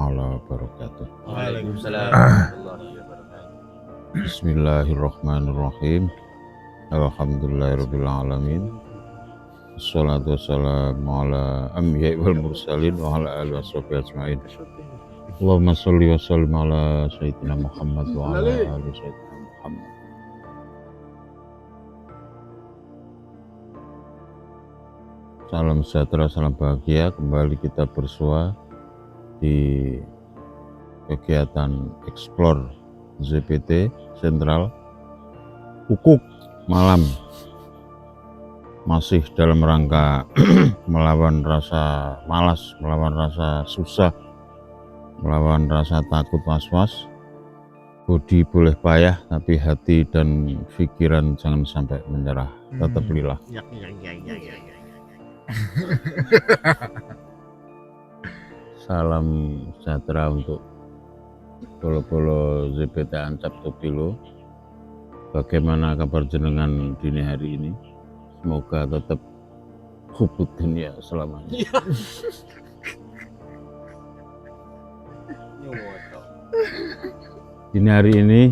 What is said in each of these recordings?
taala wabarakatuh. Waalaikumsalam warahmatullahi wabarakatuh. Bismillahirrahmanirrahim. Alhamdulillahirabbil alamin. Wassalatu wassalamu ala anbiya'i wal mursalin wa ala alihi washabihi ajmain. Allahumma sholli wa sallim ala sayyidina Muhammad wa ala ali sayyidina Muhammad. Salam sejahtera, salam bahagia. Kembali kita bersua di kegiatan Explore ZPT Sentral Ukuk Malam, masih dalam rangka melawan rasa malas, melawan rasa susah, melawan rasa takut was-was. Budi boleh payah, tapi hati dan pikiran jangan sampai menyerah. Tetap lillah. Salam sejahtera untuk bolo-bolo ZPT Ancap Topilo. Bagaimana kabar jenengan dini hari ini? Semoga tetap hubud dunia selamanya. Dini hari ini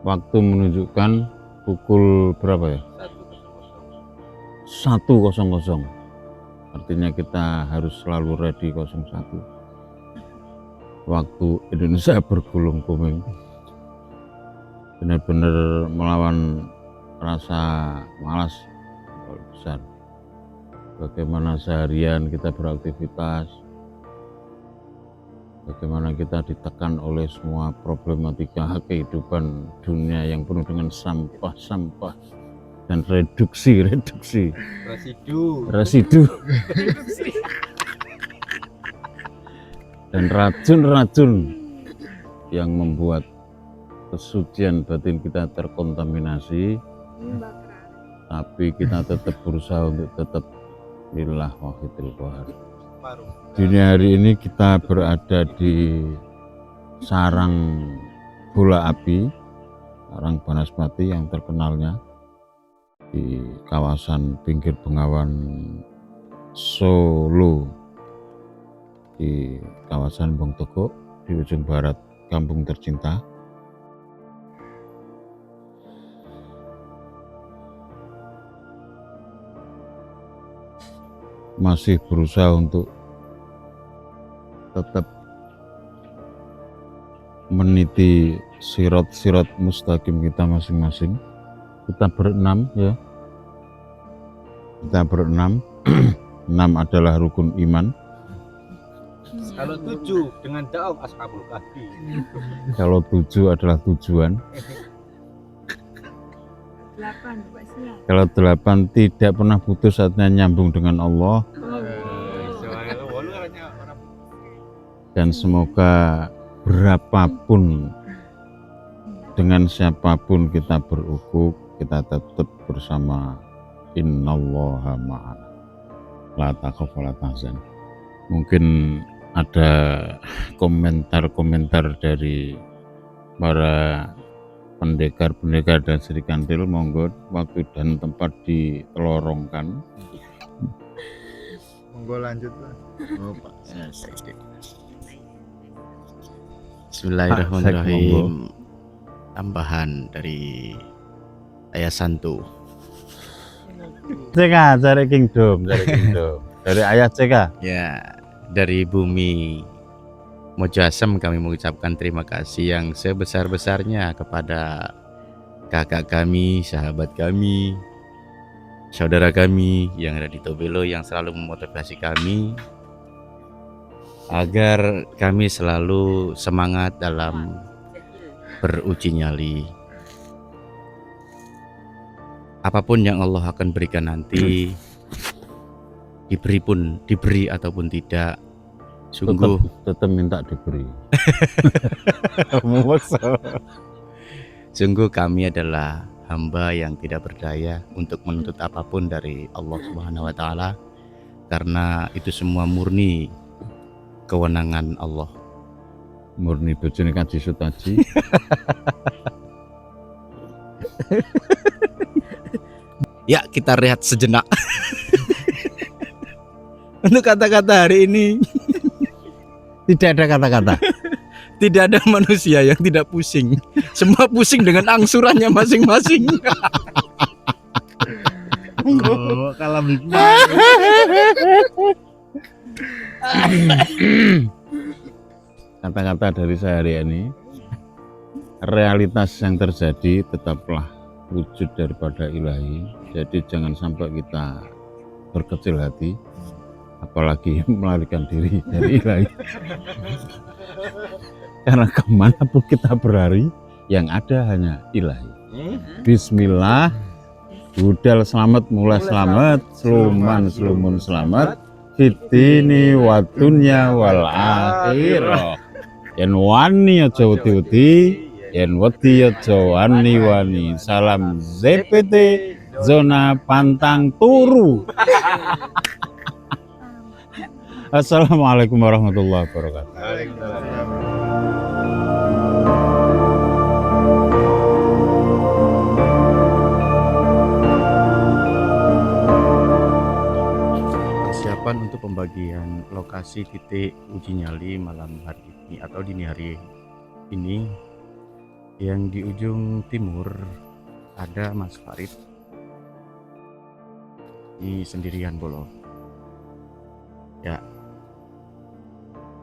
waktu menunjukkan pukul berapa ya? 1.00. Artinya kita harus selalu ready 01. Waktu Indonesia bergulung kuming. Benar-benar melawan rasa malas besar. Bagaimana seharian kita beraktivitas, bagaimana kita ditekan oleh semua problematika kehidupan dunia yang penuh dengan sampah-sampah dan reduksi residu dan racun-racun yang membuat kesucian batin kita terkontaminasi, tapi kita tetap berusaha untuk tetap lillah wahidil qahar. Dini hari ini kita berada di sarang bola api, sarang Banaspati yang terkenalnya di kawasan pinggir Bengawan Solo, di kawasan Bong Tegok, di ujung barat kampung tercinta. Masih berusaha untuk tetap meniti sirat-sirat mustaqim kita masing-masing. Kita berenam ya. Kita berenam. 6 adalah rukun iman. Kalau 7 dengan daun Ashabul Kahfi. Kalau 7 adalah tujuan. 8 Pak Siap. Kalau 8 tidak pernah putus saatnya nyambung dengan Allah. Dan semoga berapapun, dengan siapapun kita berukuk, kita tetap bersama innallaha ma'ana la takhaf wa la tahzan. Mungkin ada komentar-komentar dari para pendekar-pendekar dan Sri Kantil, monggo waktu dan tempat ditelorongkan. Monggo lanjut Pak. Oh, Pak. Bismillahirrahmanirrahim. Tambahan dari Ayah Santu. Ceka, cari kingdom. Dari Ayah Ceka. Ya, dari bumi Mojo Asem kami mengucapkan terima kasih yang sebesar-besarnya kepada kakak kami, sahabat kami, saudara kami yang ada di Tobelo yang selalu memotivasi kami agar kami selalu semangat dalam beruji nyali. Apapun yang Allah akan berikan nanti, diberi ataupun tidak, sungguh tetap minta diberi. Sungguh kami adalah hamba yang tidak berdaya untuk menuntut apapun dari Allah Subhanahu wa taala, karena itu semua murni kewenangan Allah. Murni bojone Kaji Sutaji. Ya, kita rehat sejenak. Untuk kata-kata hari ini. Tidak ada kata-kata. Tidak ada manusia yang tidak pusing. Semua pusing dengan angsurannya masing-masing. Oh, kalam hikmah. Kata-kata dari saya hari ini, realitas yang terjadi tetaplah wujud daripada ilahi. Jadi jangan sampai kita berkecil hati, apalagi melarikan diri dari ilahi. Karena kemanapun kita berlari, yang ada hanya ilahi. Bismillah, budal selamat, mulai selamat, seluman selumun selamat, fitini wa dunya wal akhirah. Yen wani aja wedi-wedi, yen wedi aja wani-wani. Salam ZPT, zona pantang turu. Assalamualaikum warahmatullahi wabarakatuh. Persiapan untuk pembagian lokasi titik uji nyali malam hari ini atau dini hari ini. Yang di ujung timur ada Mas Farid. Ini sendirian bolo. Ya.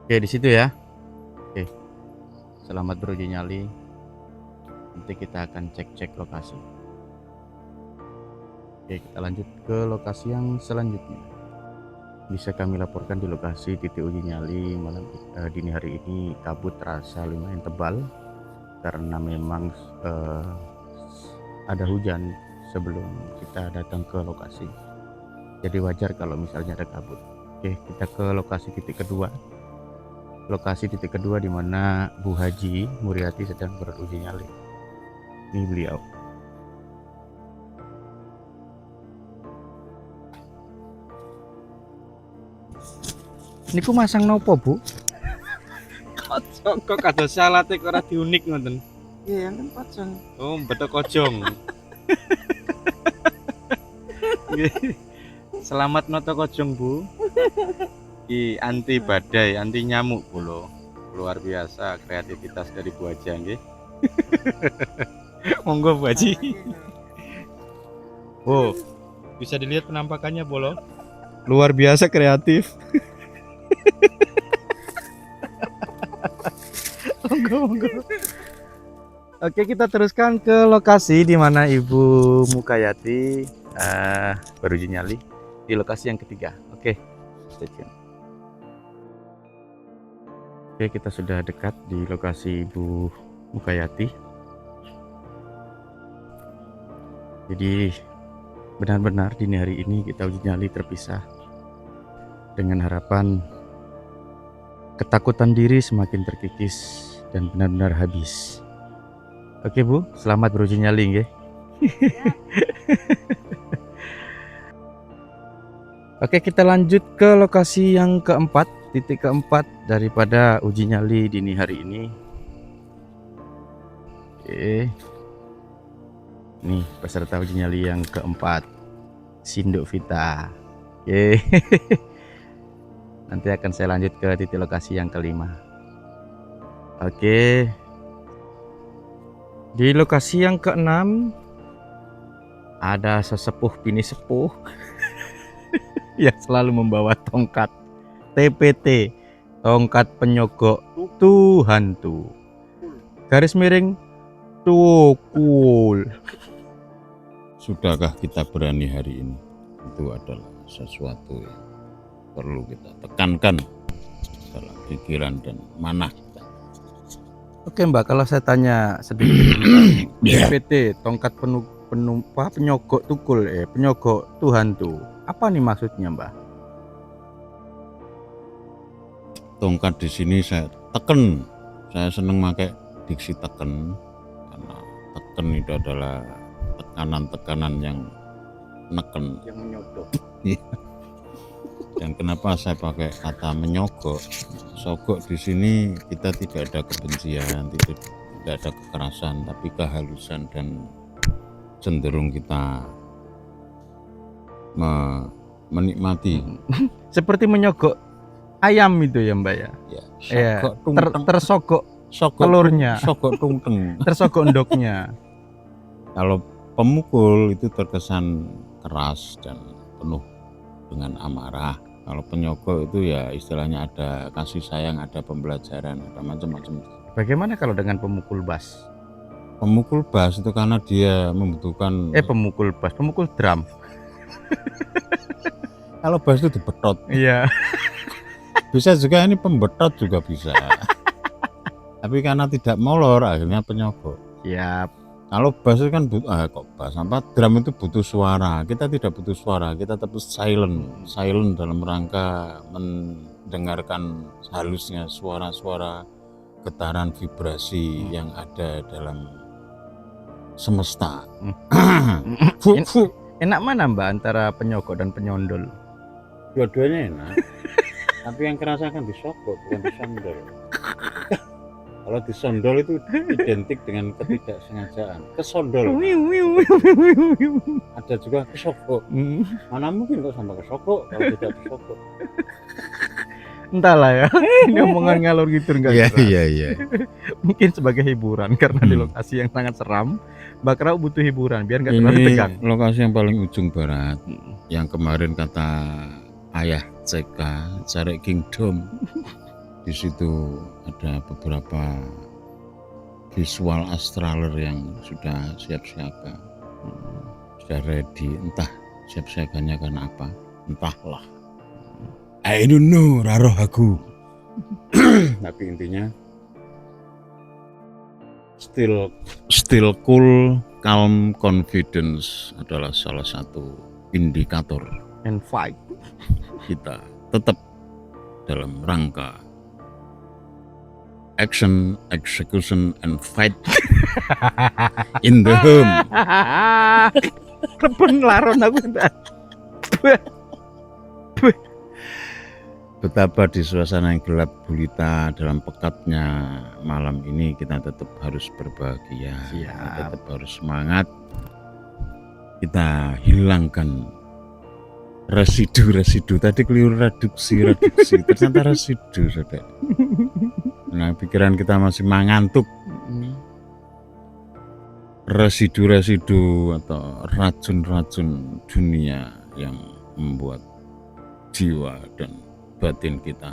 Oke, di situ ya. Oke. Selamat beruji nyali. Nanti kita akan cek-cek lokasi. Oke, kita lanjut ke lokasi yang selanjutnya. Bisa kami laporkan di lokasi titik uji nyali malam dini hari ini kabut terasa lumayan tebal karena memang ada hujan sebelum kita datang ke lokasi. Jadi wajar kalau misalnya ada kabut. Oke, kita ke lokasi titik kedua. Lokasi titik kedua di mana Bu Haji Muriati sedang beruji nyali. Ini beliau. Niku masang nopo, Bu? Kocong kok kados salate kok ora diunik ngoten. Iya, yang kan pocong. Oh, betok kocong. Selamat noto kocong, Bu. Ki anti badai, anti nyamuk lho. Luar biasa kreativitas dari Bu Haji nggih. Monggo Bu Haji. Oh, bisa dilihat penampakannya Bolo. Luar biasa kreatif. Monggo. Oke, kita teruskan ke lokasi di mana Ibu Mukayati beruji nyali di lokasi yang ketiga. Oke, stay tune. Oke, kita sudah dekat di lokasi Ibu Mukayati. Jadi benar-benar dini hari ini kita uji nyali terpisah dengan harapan ketakutan diri semakin terkikis dan benar-benar habis. Oke Bu, selamat beruji nyali nggih. Oke, kita lanjut ke lokasi yang keempat, titik keempat daripada uji nyali dini hari ini. Oke. Nih, peserta uji nyali yang keempat, Sinduk Vita. Oke. Nanti akan saya lanjut ke titik lokasi yang kelima. Oke. Di lokasi yang keenam ada sesepuh bini sepuh yang selalu membawa tongkat TPT, tongkat penyogok Tuhantu. Garis miring tukul. Sudahkah kita berani hari ini? Itu adalah sesuatu yang perlu kita tekankan dalam pikiran dan manah kita. Oke Mbak, kalau saya tanya sedikit tentang TPT, tongkat penyogok tukul, penyogok Tuhantu. Apa nih maksudnya Mbak? Tongkat di sini saya teken. Saya senang pakai diksi teken karena teken itu adalah tekanan-tekanan yang neken. Yang menyodok. Dan kenapa saya pakai kata menyogok? Sogok di sini kita tidak ada kebencian, tidak ada kekerasan, tapi kehalusan dan cenderung kita menikmati. Seperti menyogok ayam itu ya Mbak ya. Ya, Iya, sogok tungteng. tersogok Sogok telurnya. Sogok tungteng. tersogok endoknya. Kalau pemukul itu terkesan keras dan penuh dengan amarah. Kalau penyogok itu ya istilahnya ada kasih sayang, ada pembelajaran, ada macam-macam. Bagaimana kalau dengan pemukul bass? Pemukul bass itu karena dia membutuhkan Pemukul bass, pemukul drum. kalau bass itu dibetot. Iya. Bisa juga ini pembetot juga bisa. Tapi karena tidak molor akhirnya penyogok. Siap. Kalau bass itu kan drum itu butuh suara. Kita tidak butuh suara, kita tetap silent dalam rangka mendengarkan halusnya suara-suara getaran vibrasi yang ada dalam semesta. Enak mana Mbak antara penyogok dan penyondol? Dua-duanya enak. Tapi yang kerasa kan disogok bukan disondol. Kalau disondol itu identik dengan ketidaksengajaan. Kesondol. Ada juga kesogok. Mana mungkin kok sampai kesogok kalau tidak disogok. Entahlah ya. Ini omongan ngalor gitu enggak Iya jelas. iya. Mungkin sebagai hiburan karena di lokasi yang sangat seram, Mbak Krau butuh hiburan biar nggak terlalu Ini tegang. lokasi yang paling ujung barat. Yang kemarin kata ayah CK Carek Kingdom. Di situ ada beberapa visual astraler yang sudah siap siaga, sudah ready. Entah siap siaganya karena apa, entahlah. I don't know, raroh aku. Tapi intinya still cool, calm, confidence adalah salah satu indikator And fight. kita tetap dalam rangka action, execution, and fight in the home. Reben laron aku. Betapa di suasana yang gelap gulita dalam pekatnya malam ini kita tetap harus berbahagia, kita tetap harus semangat. Kita hilangkan residu tadi keliru reduksi ternyata residu saudara. Nah pikiran kita masih mengantuk. Residu atau racun dunia yang membuat jiwa dan batin kita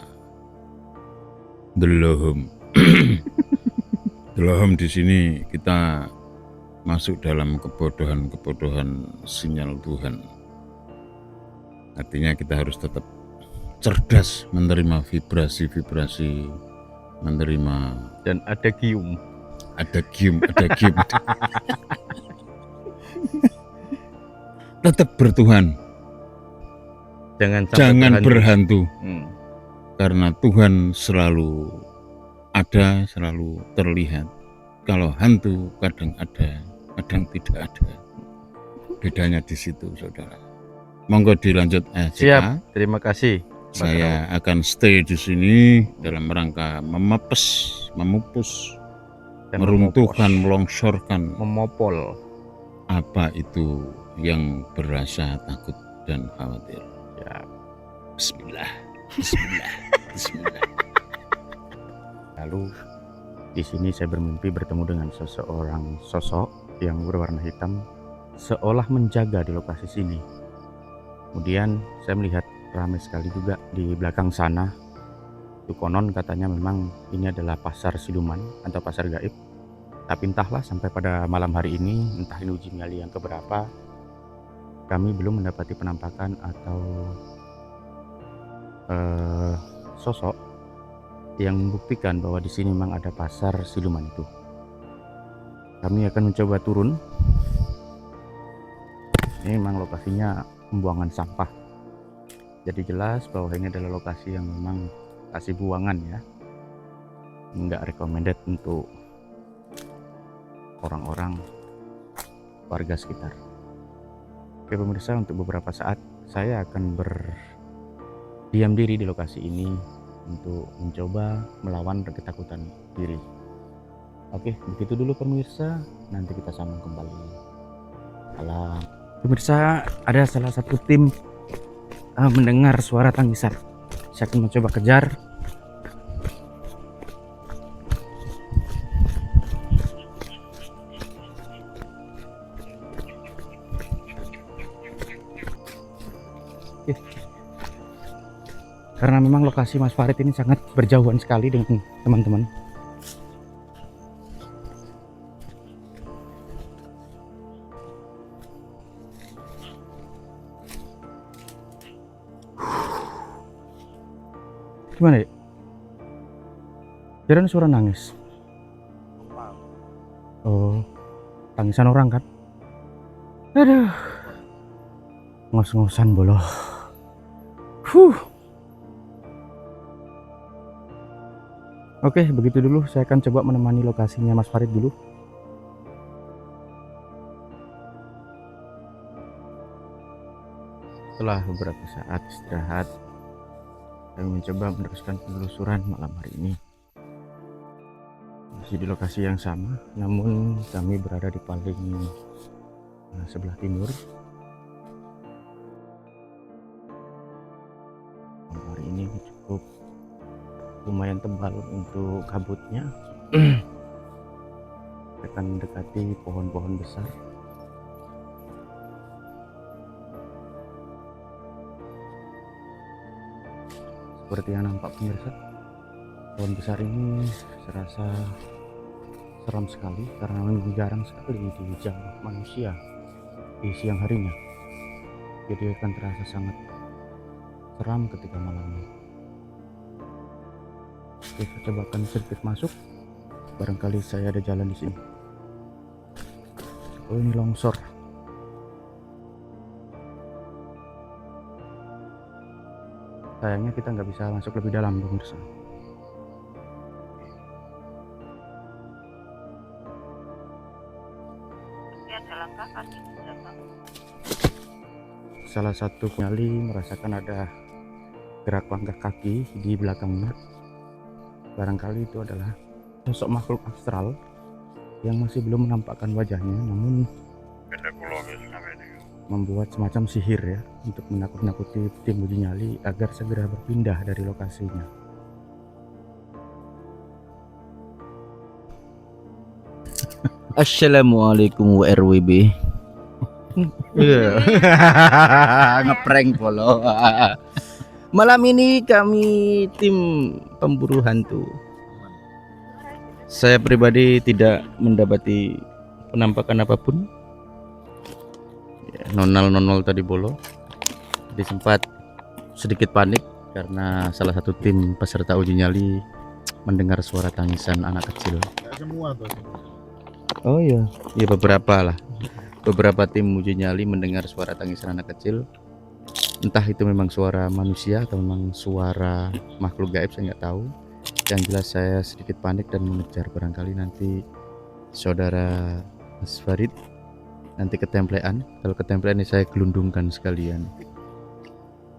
delohom. Delohom di sini kita masuk dalam kebodohan sinyal Tuhan. Artinya kita harus tetap cerdas menerima vibrasi, menerima Dan ada gium. Tetap bertuhan. Jangan berhantu. Karena Tuhan selalu ada, selalu terlihat. Kalau hantu kadang ada, kadang tidak ada. Bedanya di situ, saudara. Monggo dilanjut. Siap. Terima kasih. Saya akan stay di sini dalam rangka memupus, meruntuhkan, melongsorkan, memopol apa itu yang berasa takut dan khawatir. Ya. Bismillah. Lalu di sini saya bermimpi bertemu dengan seseorang sosok yang berwarna hitam seolah menjaga di lokasi sini. Kemudian saya melihat ramai sekali juga di belakang sana. Itu konon katanya memang ini adalah pasar siluman atau pasar gaib. Tapi entahlah sampai pada malam hari ini, entah ini uji nyali yang keberapa, kami belum mendapati penampakan atau sosok yang membuktikan bahwa di sini memang ada pasar siluman itu. Kami akan mencoba turun. Ini memang lokasinya pembuangan sampah. Jadi jelas bahwa ini adalah lokasi yang memang kasih buangan ya. Enggak recommended untuk orang-orang warga sekitar. Oke pemirsa, untuk beberapa saat saya akan berdiam diri di lokasi ini untuk mencoba melawan ketakutan diri. Oke, begitu dulu pemirsa, nanti kita sambung kembali. Alam. Pemirsa, ada salah satu tim mendengar suara tangisan Saya akan mencoba kejar. Karena memang lokasi Mas Farid ini sangat berjauhan sekali dengan teman-teman. Gimana ya? Kirain suara nangis. Oh, tangisan orang kan? Aduh, ngos-ngosan boloh. Oke, begitu dulu. Saya akan coba menemani lokasinya Mas Farid dulu. Setelah beberapa saat istirahat, kami mencoba meneruskan penelusuran malam hari ini. Masih di lokasi yang sama, namun kami berada di paling sebelah timur. Malam hari ini cukup lumayan tebal untuk kabutnya. Kita akan mendekati pohon-pohon besar. Seperti yang nampak pemirsa, pohon besar ini serasa seram sekali karena memang jarang sekali dijamah manusia di siang harinya. Jadi akan terasa sangat seram ketika malamnya. Kita coba akan sedikit masuk. Barangkali saya ada jalan di sini. Oh, ini longsor. Sayangnya kita nggak bisa masuk lebih dalam, pemirsa. Salah satu penyali merasakan ada gerak langkah kaki di belakangnya. Barangkali itu adalah sosok makhluk astral yang masih belum menampakkan wajahnya, namun membuat semacam sihir ya, untuk menakut-nakuti tim uji nyali agar segera berpindah dari lokasinya. Assalamualaikum WRWB. Iya. Ngeprank polo. Malam ini kami tim pemburu hantu. Saya pribadi tidak mendapati penampakan apapun. Ya, nonol tadi bolo. Jadi sempat sedikit panik karena salah satu tim peserta uji nyali mendengar suara tangisan anak kecil. Semua tuh. Oh iya, ya beberapa lah. Beberapa tim uji nyali mendengar suara tangisan anak kecil. Entah itu memang suara manusia atau memang suara makhluk gaib, saya nggak tahu. Yang jelas saya sedikit panik dan mengejar, barangkali nanti saudara Mas Farid nanti ketemplean. Kalau ketemplean ini saya gelundungkan sekalian.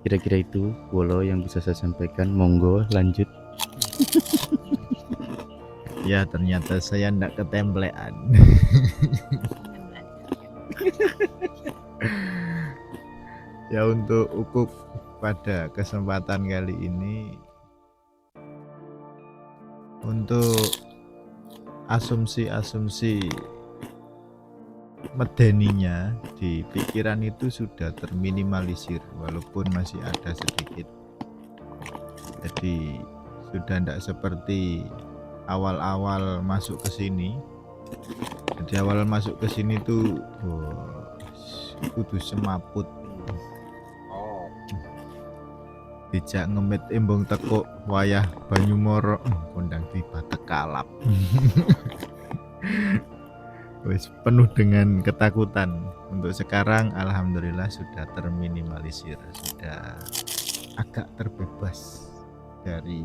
Kira-kira itu Wolo yang bisa saya sampaikan. Monggo lanjut. Ya ternyata saya ndak ketemplean. Ya untuk ukuk pada kesempatan kali ini, untuk asumsi-asumsi medeninya di pikiran itu sudah terminimalisir walaupun masih ada sedikit. Jadi sudah tidak seperti awal-awal masuk ke sini. Jadi awal masuk ke sini tuh kudu semaput. Dijak ngemit embong tekuk wayah Banyumoro kondang tiba tekalap. Wis penuh dengan ketakutan. Untuk sekarang alhamdulillah sudah terminimalisir, sudah agak terbebas dari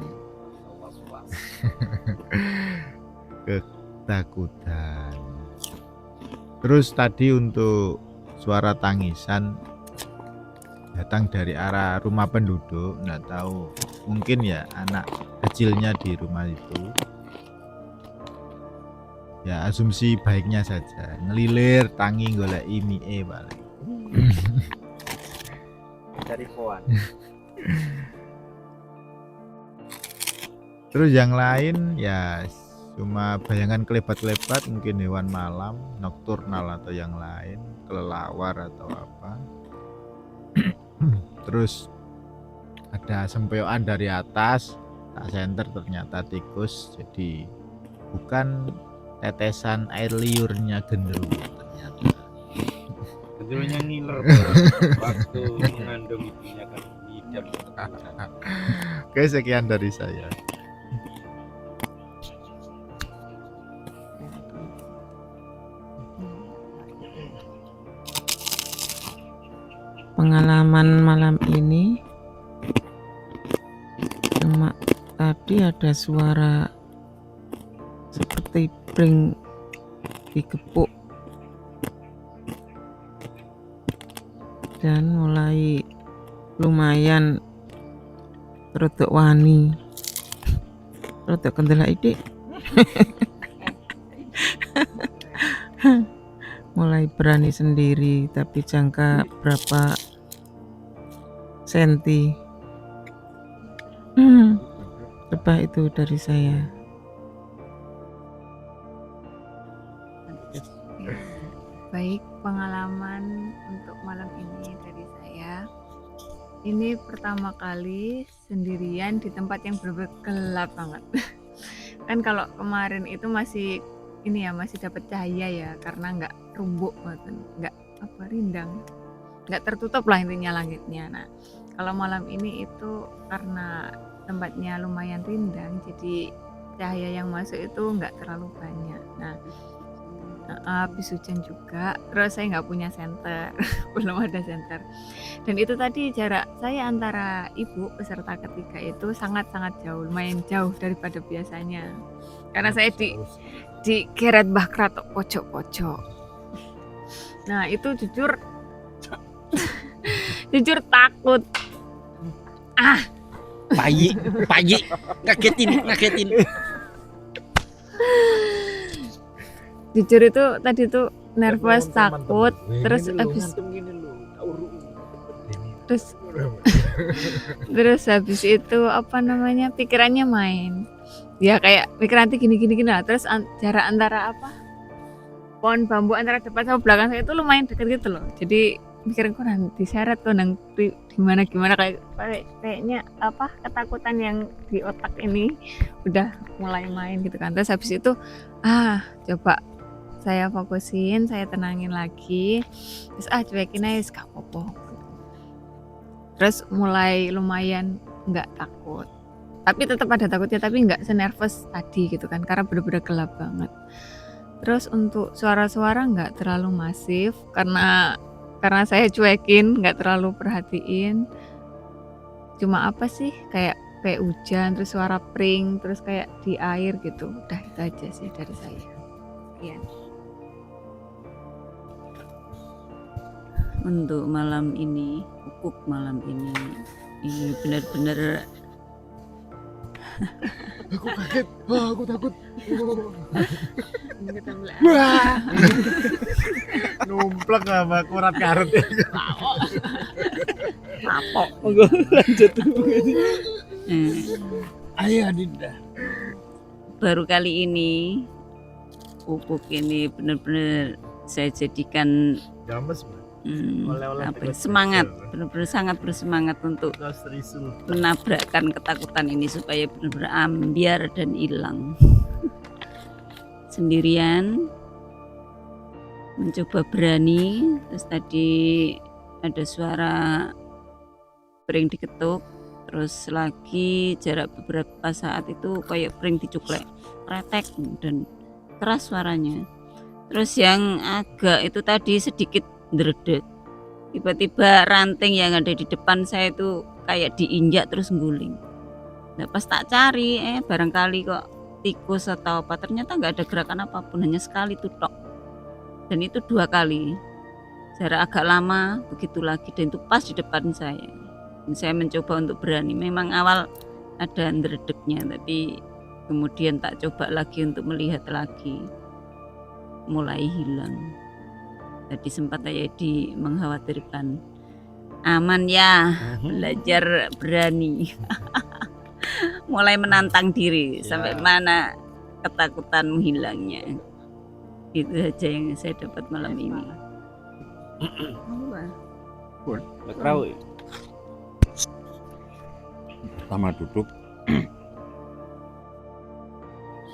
ketakutan. Terus tadi untuk suara tangisan datang dari arah rumah penduduk, nggak tahu, mungkin ya anak kecilnya di rumah itu. Ya asumsi baiknya saja, ngelilir tangi golek mie balik. Dari pohon. Terus yang lain ya cuma bayangan kelebat-kelebat, mungkin hewan malam, nokturnal atau yang lain, kelelawar atau apa. Terus ada sempeokan dari atas, tak senter ternyata tikus, jadi bukan tetesan air liurnya genderuwo ternyata. Tentunya ngiler waktu mengandung ibunya kan ngidam. Oke, sekian dari saya. Pengalaman malam ini cuma tadi ada suara seperti pring digepuk dan mulai lumayan rodok wani rodok kendala ide mulai berani sendiri, tapi jangka berapa senti. Coba itu dari saya. Baik, pengalaman untuk malam ini dari saya. Ini pertama kali sendirian di tempat yang benar-benar gelap banget. Kan kalau kemarin itu masih ini ya, masih dapat cahaya ya, karena nggak rumbuk banget, nggak apa rindang, nggak tertutup lah intinya langitnya. Nah, kalau malam ini itu karena tempatnya lumayan rindang, jadi cahaya yang masuk itu nggak terlalu banyak. Nah, habis hujan juga, terus saya nggak punya senter, belum ada senter. Dan itu tadi jarak saya antara ibu peserta ketiga itu sangat-sangat jauh, lumayan jauh daripada biasanya. Karena saya di geret Mbah Kratok pojok-pojok. Nah, itu jujur jujur takut. Payi, ngagetin. Jujur itu tadi tuh nervous, takut, terus habis itu apa namanya, pikirannya main. Ya kayak mikir nanti gini lah. Terus jarak antara apa, pohon bambu antara depan sama belakang saya itu lumayan deket gitu loh. Jadi mikirin kok nanti diseret tuh nang gimana kayaknya apa, ketakutan yang di otak ini udah mulai main gitu kan. Terus habis itu coba saya fokusin, saya tenangin lagi, terus cuekin aja gak apa-apa. Terus mulai lumayan nggak takut, tapi tetap ada takutnya, tapi nggak senervous tadi gitu kan, karena bener-bener gelap banget. Terus untuk suara-suara nggak terlalu masif karena saya cuekin, nggak terlalu perhatiin. Cuma apa sih, kayak hujan, terus suara pring, terus kayak di air gitu. Udah itu aja sih dari saya. Iya. Untuk malam ini, ukuk malam ini benar-benar Aku kaget, aku takut. Numplek sama kurat karut. kapok. Monggo lanjut. Ayo Dinda. Baru kali ini ukuk ini benar-benar saya jadikan Games, semangat, benar-benar sangat bersemangat untuk menabrakkan ketakutan ini supaya benar-benar ambiar dan hilang. Sendirian mencoba berani, terus tadi ada suara pring diketuk, terus lagi jarak beberapa saat itu kayak pring dicuklek, retek dan keras suaranya. Terus yang agak itu tadi sedikit ndredeg, tiba-tiba ranting yang ada di depan saya itu kayak diinjak terus guling. Nah, pas tak cari barangkali kok tikus atau apa, ternyata nggak ada gerakan apapun, hanya sekali tutok. Dan itu 2 kali, jarak agak lama begitu lagi, dan itu pas di depan saya. Dan saya mencoba untuk berani, memang awal ada ndredegnya, tapi kemudian tak coba lagi untuk melihat lagi, mulai hilang. Tadi sempat saya mengkhawatirkan, aman ya, belajar berani. mulai menantang diri Ya. sampai mana ketakutan hilangnya. Itu saja yang saya dapat malam ini. Pertama duduk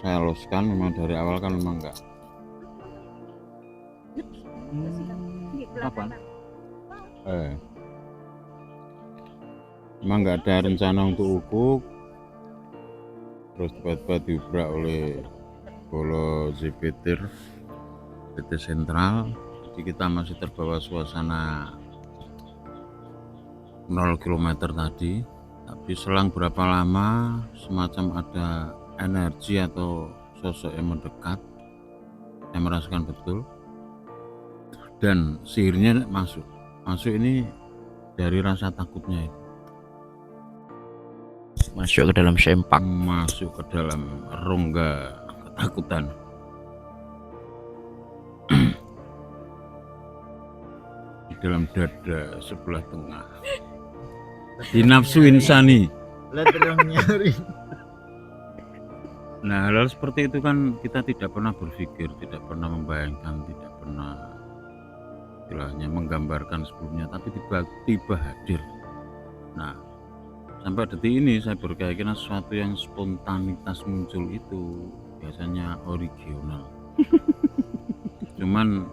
saya haluskan, memang dari awal kan memang enggak memang nggak ada rencana untuk ukuk, terus tiba-tiba diubrak oleh bola Jupiter PT Sentral. Jadi kita masih terbawa suasana 0 km tadi, tapi selang berapa lama semacam ada energi atau sosok yang mendekat, saya merasakan betul, dan sihirnya masuk ini dari rasa takutnya itu, Masuk ke dalam sempak. masuk ke dalam rongga ketakutan. Di dalam dada sebelah tengah, di nafsu insani. Lah terus nyari. Nah, hal seperti itu kan kita tidak pernah berpikir, tidak pernah membayangkan, tidak pernah istilahnya menggambarkan sebelumnya, tapi tiba-tiba hadir. Nah, sampai detik ini saya berkeyakinan sesuatu yang spontanitas muncul itu biasanya original. Cuman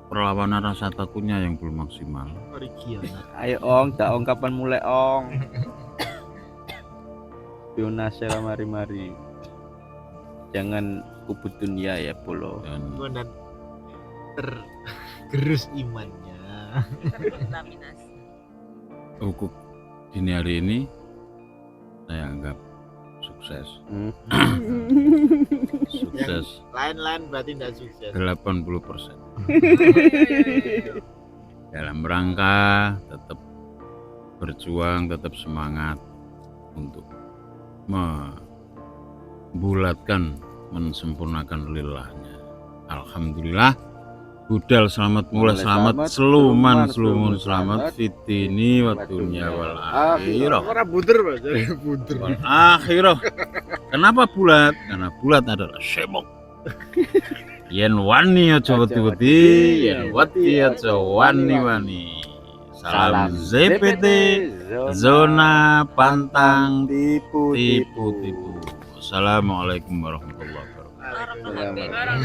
perlawanan rasa takutnya yang belum maksimal. Original. Ayo Ong, tak Ong kapan mulai Ong? Fiona Sela mari-mari. Jangan kubut dunia ya Polo. Dan Benar tergerus imannya. ukuk dini hari ini saya anggap sukses. Sukses Lain-lain berarti tidak sukses. 80%. Dalam rangka tetap berjuang, tetap semangat untuk membulatkan, mensempurnakan lilahnya. Alhamdulillah, budal selamat, mulai selamat, seluman selamat, fitini wa dunya wal akhirah. Orang buder Mas, buder. Wal akhirah. Kenapa bulat? Karena bulat adalah semok. Yen wani aja wedi-wedi, yen wedi aja wani-wani. Salam ZPT, zona pantang tipu-tipu. Assalamualaikum warahmatullahi wabarakatuh. Waalaikumsalam.